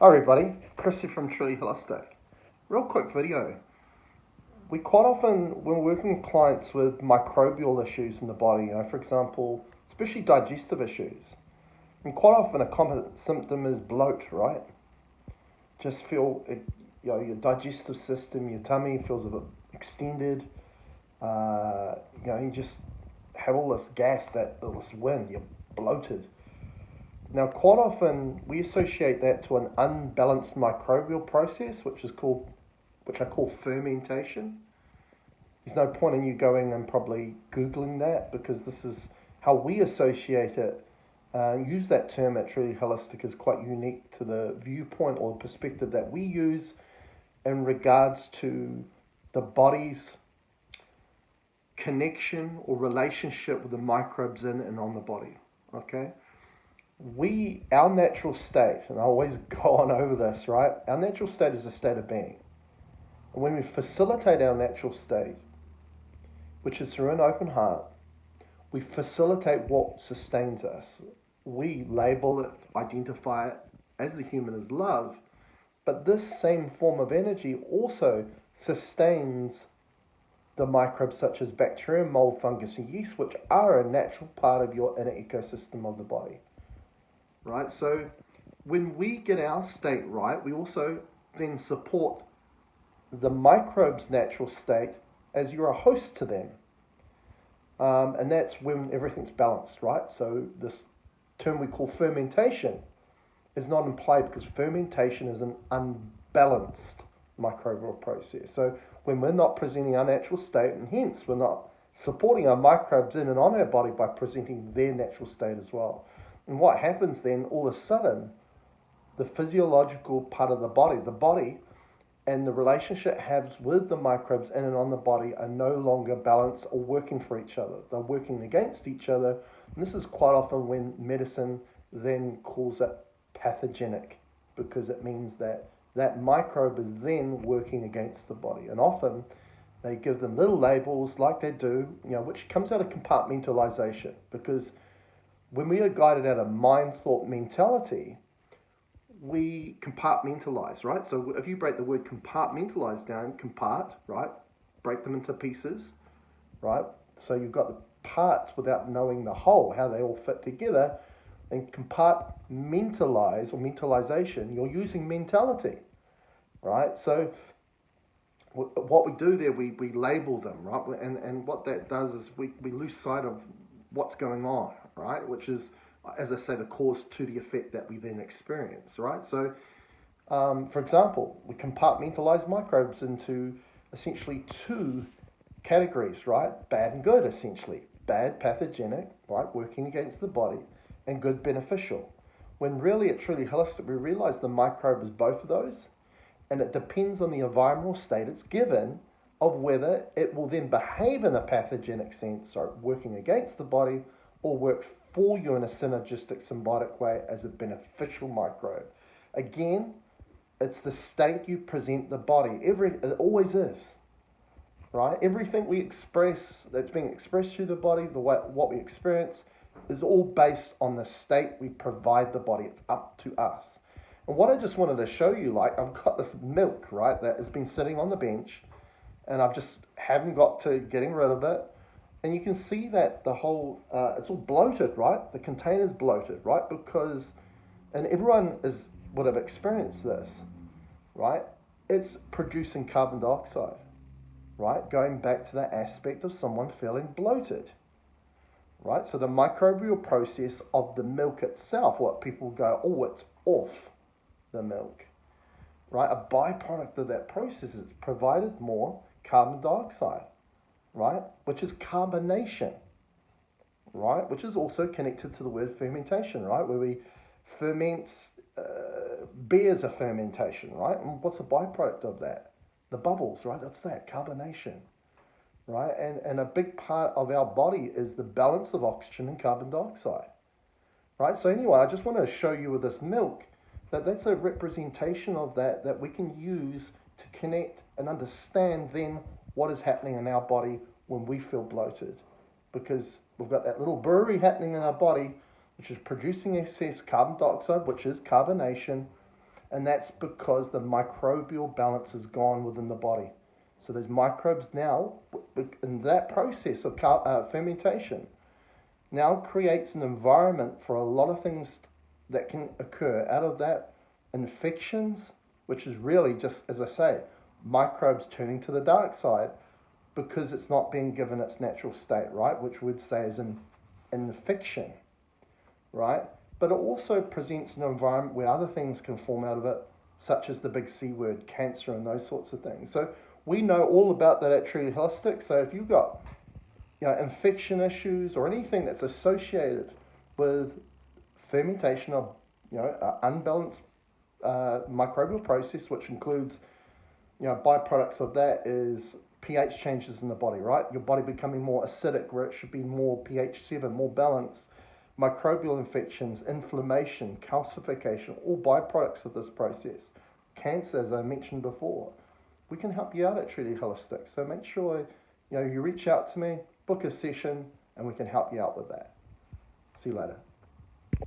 Hi everybody, Chris here from Truly Holistic. Real quick video. We quite often, when we're working with clients with microbial issues in the body, for example, especially digestive issues, and quite often a common symptom is bloat, right? Just feel, your digestive system, your tummy feels a bit extended. You just have all this gas, this wind, you're bloated. Now, quite often we associate that to an unbalanced microbial process, which I call fermentation. There's no point in you going and probably Googling that, because this is how we associate it. Use that term at Truly Holistic is quite unique to the viewpoint or the perspective that we use in regards to the body's connection or relationship with the microbes in and on the body. Okay? Our natural state, and I always go on over this, right? Our natural state is a state of being. And when we facilitate our natural state, which is through an open heart, we facilitate what sustains us. We label it, identify it as the human is love, but this same form of energy also sustains the microbes such as bacteria, mold, fungus, and yeast, which are a natural part of your inner ecosystem of the body. Right, so when we get our state right, we also then support the microbes' natural state as you're a host to them. And that's when everything's balanced, right? So this term we call fermentation is not in play, because fermentation is an unbalanced microbial process. So when we're not presenting our natural state, and hence we're not supporting our microbes in and on our body by presenting their natural state as well. And what happens then, all of a sudden, the physiological part of the body and the relationship it has with the microbes in and on the body are no longer balanced or working for each other. They're working against each other. And this is quite often when medicine then calls it pathogenic, because it means that microbe is then working against the body. And often they give them little labels like they do, which comes out of compartmentalization, because when we are guided out of mind, thought, mentality, we compartmentalize, right? So if you break the word compartmentalize down, right? Break them into pieces, right? So you've got the parts without knowing the whole, how they all fit together. And compartmentalize or mentalization, you're using mentality, right? So what we do there, we label them, right? And what that does is we lose sight of what's going on, right? Which is, as I say, the cause to the effect that we then experience, right? So, for example, we compartmentalize microbes into essentially two categories, right? Bad and good, essentially. Bad, pathogenic, right? Working against the body, and good, beneficial. When really, at Truly Holistic, we realize the microbe is both of those, and it depends on the environmental state it's given of whether it will then behave in a pathogenic sense, so working against the body, or work for you in a synergistic, symbiotic way as a beneficial microbe. Again, it's the state you present the body. It always is, right? Everything we express, that's being expressed through the body, what we experience, is all based on the state we provide the body. It's up to us. And what I just wanted to show you, I've got this milk, right, that has been sitting on the bench, and I've just haven't got to getting rid of it. And you can see that the whole, it's all bloated, right? The container's bloated, right? Because, and everyone would have experienced this, right? It's producing carbon dioxide, right? Going back to the aspect of someone feeling bloated, right? So the microbial process of the milk itself, what people go, oh, it's off the milk, right? A byproduct of that process is provided more carbon dioxide, right? Which is carbonation, right? Which is also connected to the word fermentation, right? Where we ferment, beer's a fermentation, right? And what's a byproduct of that? The bubbles, right? That's that, carbonation, right? And a big part of our body is the balance of oxygen and carbon dioxide, right? So anyway, I just want to show you with this milk that's a representation of that we can use to connect and understand then what is happening in our body when we feel bloated. Because we've got that little brewery happening in our body, which is producing excess carbon dioxide, which is carbonation, And that's because the microbial balance is gone within the body. So those microbes now, in that process of fermentation, now creates an environment for a lot of things that can occur out of that. Infections, which is really just, as I say, microbes turning to the dark side because it's not being given its natural state, right? Which we'd say is an infection, right? But it also presents an environment where other things can form out of it, such as the big C word, cancer, and those sorts of things. So we know all about that at Truly Holistic. So if you've got infection issues or anything that's associated with fermentation of unbalanced microbial process, which includes byproducts of that is pH changes in the body, right? Your body becoming more acidic where it should be more pH 7, more balanced. Microbial infections, inflammation, calcification, all byproducts of this process. Cancer, as I mentioned before. We can help you out at Truly Holistic. So make sure you reach out to me, book a session, and we can help you out with that. See you later.